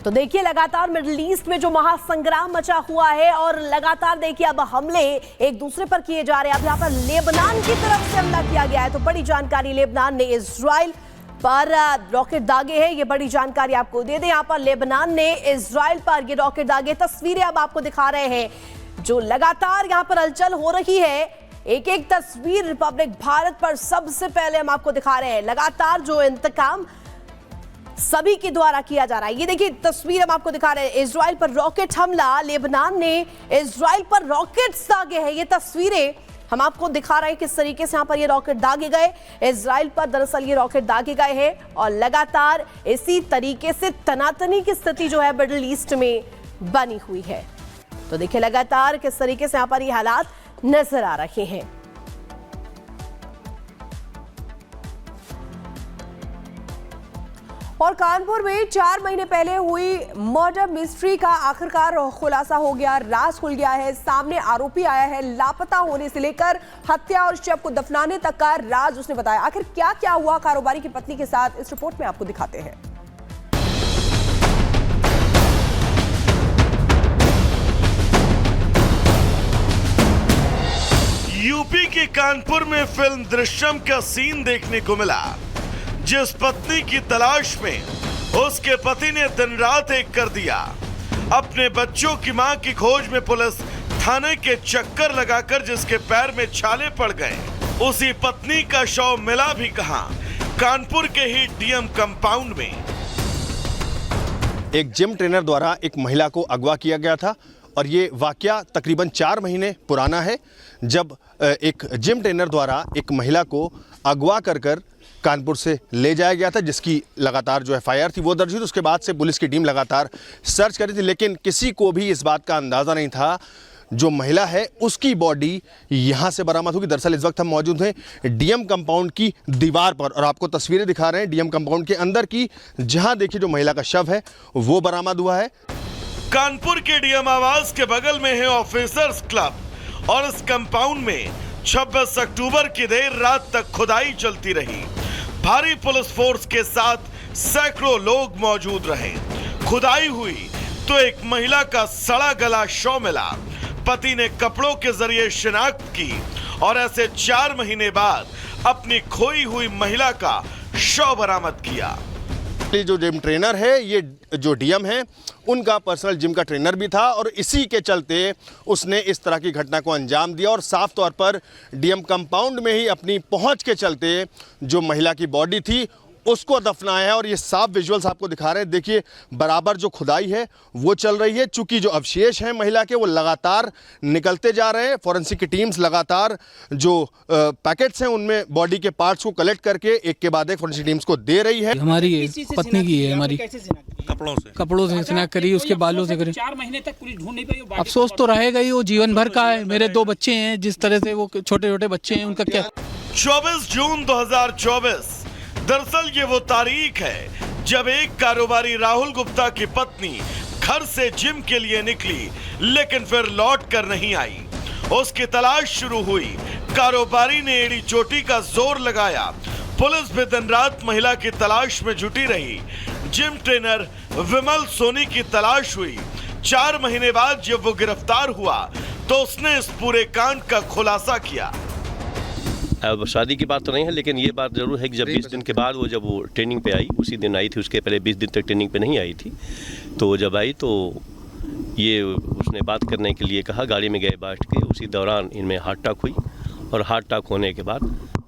तो देखिए लगातार मिडिल ईस्ट में जो महासंग्राम मचा हुआ है और लगातार देखिए अब हमले एक दूसरे पर किए जा रहे हैं। अब यहाँ पर लेबनान की तरफ से हमला किया गया है, तो बड़ी जानकारी लेबनान ने इजराइल पर रॉकेट दागे हैं। ये बड़ी जानकारी आपको दे दें, यहाँ पर लेबनान ने इजराइल पर ये रॉकेट दागे। तस्वीरें अब आपको दिखा रहे हैं जो लगातार यहाँ पर हलचल हो रही है। एक एक तस्वीर रिपब्लिक भारत पर सबसे पहले हम आपको दिखा रहे हैं। लगातार जो इंतकाम सभी के द्वारा किया जा रहा है। ये देखिए तस्वीर हम आपको दिखा रहे हैं, इजराइल पर रॉकेट हमला। लेबनान ने इजराइल पर रॉकेट दागे हैं। ये तस्वीरें हम आपको दिखा रहे हैं किस तरीके से यहाँ पर ये रॉकेट दागे गए। इजराइल पर दरअसल ये रॉकेट दागे गए हैं और लगातार इसी तरीके से तनातनी की स्थिति जो है मिडिल ईस्ट में बनी हुई है। तो देखिए लगातार किस तरीके से यहाँ पर ये हालात नजर आ रहे हैं। और कानपुर में 4 महीने पहले हुई मर्डर मिस्ट्री का आखिरकार खुलासा हो गया, राज खुल गया है। सामने आरोपी आया है, लापता होने से लेकर हत्या और शव को दफनाने तक का राज उसने बताया। आखिर क्या क्या हुआ कारोबारी की पत्नी के साथ, इस रिपोर्ट में आपको दिखाते हैं। यूपी के कानपुर में फिल्म दृश्यम का सीन देखने को मिला। जिस पत्नी की तलाश में उसके पति ने दिन रात एक कर दिया। अपने बच्चों की मां की खोज में पुलिस थाने के चक्कर लगाकर जिसके पैर में छाले पड़ गए, उसी पत्नी का शव मिला भी कहां, कानपुर के ही डीएम कंपाउंड में। एक जिम ट्रेनर द्वारा एक महिला को अगवा किया गया था और ये वाकया तकरीबन 4 महीने पुराना है, जब एक जिम ट्रेनर द्वारा एक महिला को अगवा कर कानपुर से ले जाया गया था, जिसकी लगातार जो एफआईआर थी वो दर्ज हुई। उसके बाद से पुलिस की टीम लगातार सर्च कर रही थी, लेकिन किसी को भी इस बात का अंदाज़ा नहीं था जो महिला है उसकी बॉडी यहाँ से बरामद होगी। दरअसल इस वक्त हम मौजूद हैं डीएम कंपाउंड की दीवार पर और आपको तस्वीरें दिखा रहे हैं डीएम कंपाउंड के अंदर की, जहाँ देखिए जो महिला का शव है वो बरामद हुआ है। कानपुर के डीएम आवास के बगल में है ऑफिसर्स क्लब और इस कंपाउंड में 26 अक्टूबर की देर रात तक खुदाई चलती रही। भारी पुलिस फोर्स के साथ सैकड़ों लोग मौजूद रहे। खुदाई हुई तो एक महिला का सड़ा गला शव मिला। पति ने कपड़ों के जरिए शिनाख्त की और ऐसे 4 महीने बाद अपनी खोई हुई महिला का शव बरामद किया। जो जिम ट्रेनर है, ये जो डीएम है, उनका पर्सनल जिम का ट्रेनर भी था और इसी के चलते उसने इस तरह की घटना को अंजाम दिया और साफ तौर पर डीएम कंपाउंड में ही अपनी पहुंच के चलते जो महिला की बॉडी थी उसको दफनाया है। और ये साफ विजुअल्स आपको दिखा रहे हैं। देखिए बराबर जो खुदाई है वो चल रही है, चूंकि जो अवशेष हैं महिला के वो लगातार निकलते जा रहे हैं। फॉरेंसिक की टीम्स लगातार जो पैकेट्स हैं उनमें बॉडी के पार्ट्स को कलेक्ट करके एक के बाद एक फॉरेंसिक टीम्स को दे रही है। हमारी पत्नी की है, हमारी कपड़ों से शिनाख्त करी, उसके बालों से करी। 4 महीने तक पुलिस ढूंढ नहीं पाई। अफसोस तो रहेगा ही, वो जीवन भर का है। मेरे 2 बच्चे हैं, जिस तरह से वो छोटे छोटे बच्चे हैं, उनका क्या। 24 जून 2024 दरअसल ये वो तारीख है जब एक कारोबारी राहुल गुप्ता की पत्नी घर से जिम के लिए निकली, लेकिन फिर लौट कर नहीं आई। उसकी तलाश शुरू हुई। कारोबारी ने एड़ी चोटी का जोर लगाया। पुलिस भी दिन रात महिला की तलाश में जुटी रही। जिम ट्रेनर विमल सोनी की तलाश हुई। 4 महीने बाद जब वो गिरफ्तार हुआ तो उसने इस पूरे कांड का खुलासा किया। अब शादी की बात तो नहीं है, लेकिन ये बात जरूर है कि जब 20 दिन के बाद जब वो ट्रेनिंग पे आई, उसी दिन आई थी। उसके पहले 20 दिन तक ट्रेनिंग पे नहीं आई थी। तो जब आई तो ये उसने बात करने के लिए कहा, गाड़ी में गए बैठ के। उसी दौरान इनमें हार्ट अटैक हुई और हार्ट अटैक होने के बाद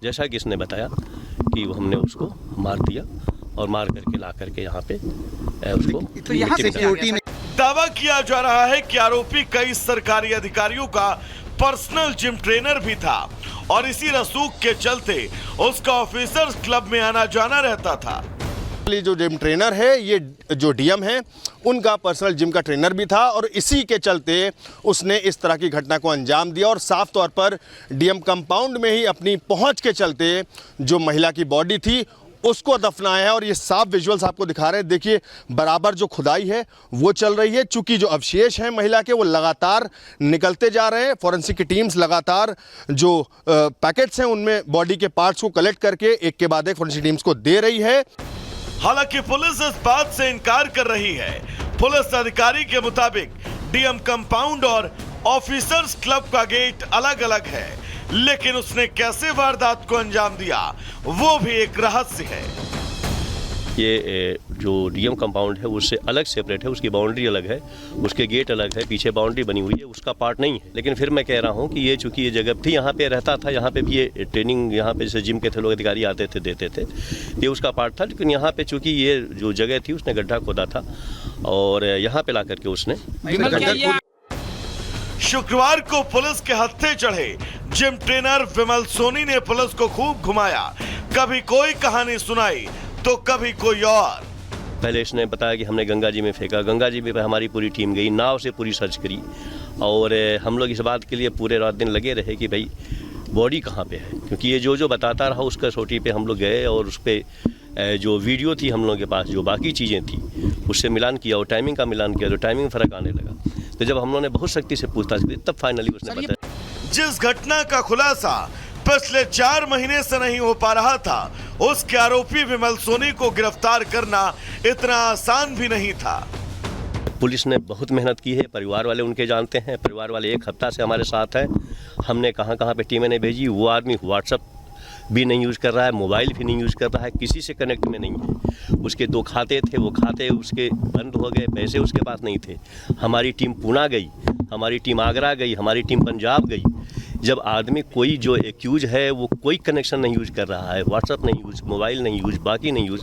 जैसा कि इसने बताया कि हमने उसको मार दिया और मार करके ला करके यहाँ पे उसको तो यहाँ सिक्योरिटी में दावा किया जा रहा है कि आरोपी कई सरकारी अधिकारियों का पर्सनल जिम ट्रेनर भी था और इसी रसूख के चलते उसका ऑफिसर्स क्लब में आना जाना रहता था। जो जिम ट्रेनर है, ये जो डीएम है, उनका पर्सनल जिम का ट्रेनर भी था और इसी के चलते उसने इस तरह की घटना को अंजाम दिया और साफ तौर पर डीएम कंपाउंड में ही अपनी पहुंच के चलते जो महिला की बॉडी थी उसको दफनाया है। और ये साफ विजुअल्स आपको दिखा रहे हैं। देखिए बराबर जो खुदाई है वो चल रही है, चूंकि जो अवशेष हैं महिला के वो लगातार निकलते जा रहे हैं। फॉरेंसिक की टीम्स लगातार जो पैकेट्स हैं उनमें बॉडी के पार्ट्स को कलेक्ट करके एक के बाद एक फॉरेंसिक टीम्स को दे रही है। हालांकि पुलिस इस बात से इनकार कर रही है। पुलिस अधिकारी के मुताबिक डीएम कंपाउंड और ऑफिसर्स क्लब का गेट अलग अलग है, लेकिन उसने कैसे वारदात को अंजाम दिया वो भी एक रहस्य है। ये जो डीएम कंपाउंड है उससे अलग सेपरेट है, उसकी बाउंड्री अलग है, उसके गेट अलग है, पीछे बाउंड्री बनी हुई है, उसका पार्ट नहीं है। लेकिन फिर मैं कह रहा हूँ कि ये चूंकि ये जगह थी, यहाँ पे रहता था, यहाँ पे भी ये ट्रेनिंग, यहाँ पे जैसे जिम के थे लोग अधिकारी आते थे देते थे, ये उसका पार्ट था। लेकिन यहाँ पे चूंकि ये जो जगह थी उसने गड्ढा खोदा था और यहाँ पे ला करके उसने शुक्रवार को पुलिस के हत्थे चढ़े जिम ट्रेनर विमल सोनी ने पुलिस को खूब घुमाया, कभी कोई कहानी सुनाई तो कभी कोई और। पहले इसने बताया कि हमने गंगा जी में फेंका, गंगा जी में हमारी पूरी टीम गई, नाव से पूरी सर्च करी और हम लोग इस बात के लिए पूरे रात दिन लगे रहे कि भाई बॉडी कहाँ पे है, क्योंकि ये जो बताता रहा उस कसौटी पे हम लोग गए और उस पर जो वीडियो थी हम लोगों के पास, जो बाकी चीज़ें थी उससे मिलान किया और टाइमिंग का मिलान किया तो टाइमिंग फ़र्क आने लगा। तो जब हम लोगों ने बहुत सख्ती से पूछताछ की तब फाइनली उसने बताया। जिस घटना का खुलासा पिछले 4 महीने से नहीं हो पा रहा था, उसके आरोपी विमल सोनी को गिरफ्तार करना इतना आसान भी नहीं था। पुलिस ने बहुत मेहनत की है, परिवार वाले उनके जानते हैं, परिवार वाले 1 हफ्ता से हमारे साथ हैं। हमने कहाँ कहाँ पे टीमें ने भेजी, वो आदमी व्हाट्सएप भी नहीं यूज़ कर रहा है, मोबाइल भी नहीं यूज़ कर रहा है, किसी से कनेक्ट में नहीं है। उसके 2 खाते थे, वो खाते उसके बंद हो गए, पैसे उसके पास नहीं थे। हमारी टीम पूना गई, हमारी टीम आगरा गई, हमारी टीम पंजाब गई। जब आदमी कोई जो एक्यूज है वो कोई कनेक्शन नहीं यूज़ कर रहा है, व्हाट्सएप नहीं यूज़, मोबाइल नहीं यूज़, बाकी नहीं यूज़,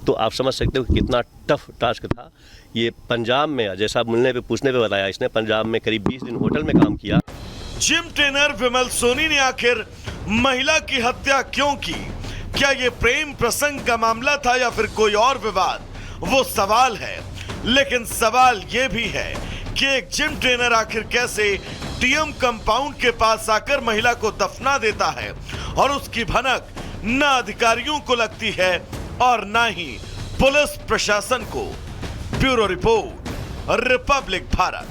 तो आप समझ सकते हो कि कितना टफ टास्क था। ये पंजाब में, जैसा मिलने पे पूछने पे बताया, इसने पंजाब में करीब 20 दिन होटल में काम किया। जिम ट्रेनर विमल सोनी ने आखिर महिला की हत्या क्यों की? क्या ये प्रेम प्रसंग का मामला था या फिर कोई और विवाद? वो सवाल है, लेकिन सवाल ये भी है कि एक जिम ट्रेनर आखिर कैसे डीएम कंपाउंड के पास आकर महिला को दफना देता है और उसकी भनक न अधिकारियों को लगती है और न ही पुलिस प्रशासन को। Bureau report, Republic Bharat.